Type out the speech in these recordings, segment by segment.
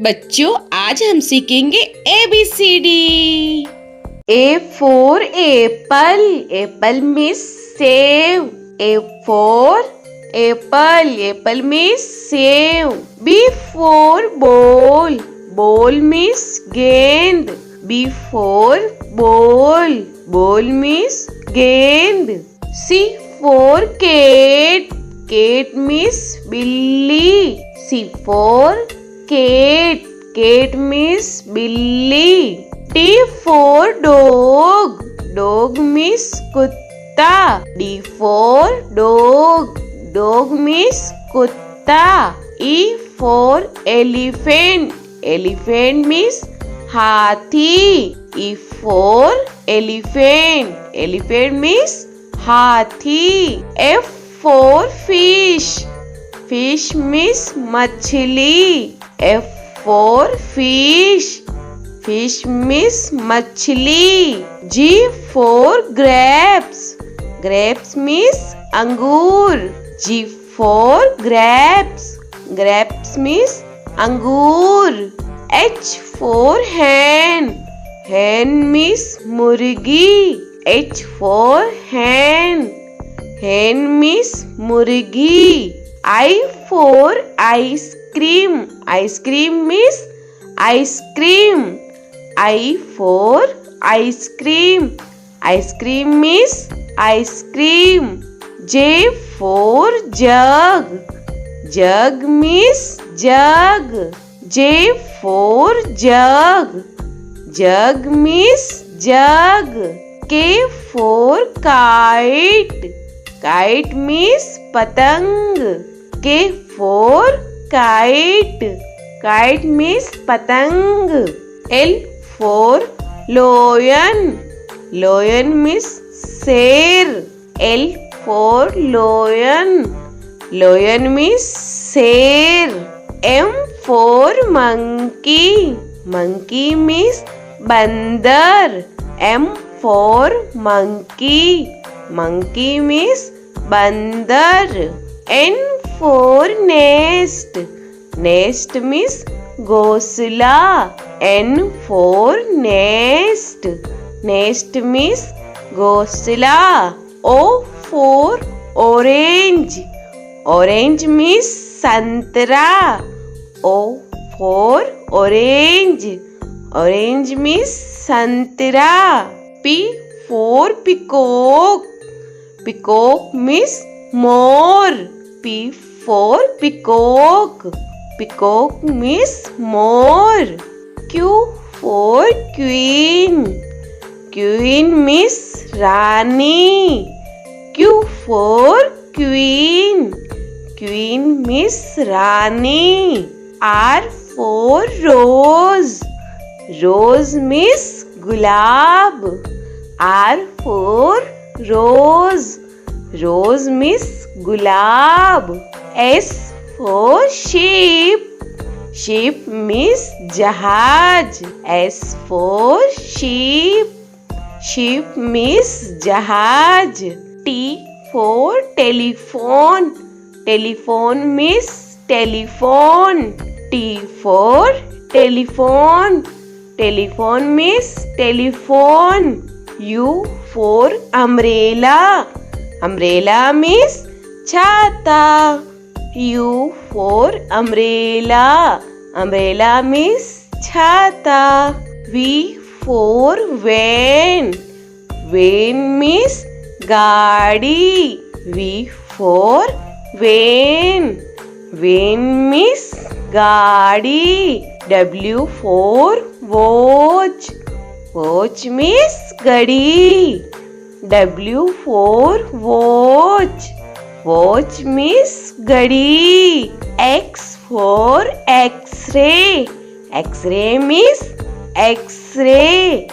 बच्चों आज हम सीखेंगे ABCD। A for apple. Apple means save. A for apple. Apple means save. B for ball. Ball means gend. B for ball. Ball means gend. C for cat. Cat means billy. C for cat. Cat means billy. D for dog. Dog means kutta. D for dog. Dog means kutta. E for elephant. Elephant means hathi. E for elephant. Elephant means hathi. F for fish. Fish means machli. F for fish. Fish means machli. G for grapes. Grapes means angur. G for grapes. Grapes means angur. H for hen. Hen means murgi. H for hen. Hen means murgi. I for ice cream. Ice cream means ice cream. I for ice cream. Ice cream means ice cream. J for jug. Jug means jug. J for jug. Jug means jug. K for kite. Kite means patang. K for kite. Kite means patang. L for lion. Lion means sher. L for lion. Lion means sher. M for monkey. Monkey means bandar. M for monkey. Monkey means bandar. N for nest. Nest means ghosla. N for nest. Nest means ghosla. O for orange. Orange means santra. O for orange. Orange means santra. P for peacock. Peacock means more. P for peacock. Peacock means more. Q for queen. Queen means Rani. Q for queen. Queen means Rani. R for rose. Rose means gulab. R for rose. Rose means gulab. S for sheep. Sheep means jahaj. S for sheep. Sheep means jahaj. T for telephone. Telephone means telephone. T for telephone. Telephone means telephone. U for umbrella. Umbrella means chhata. U for umbrella. Umbrella means chhata. V for van. Van means gaadi. V for van. Van means gaadi. W for watch. Watch means gadi. W for watch. Watch means gadi. X for X-ray. X-ray means X-ray.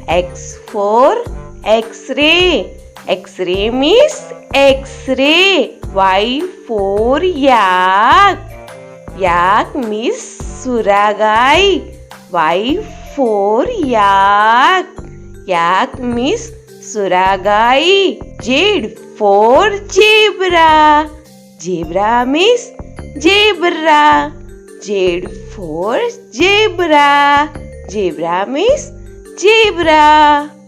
X for X-ray. X-ray means X-ray. Y for yak. Yak means suragai. Y for yak. Yak means suragai. Z for zebra. Zebra means zebra. Z for zebra. Zebra means zebra.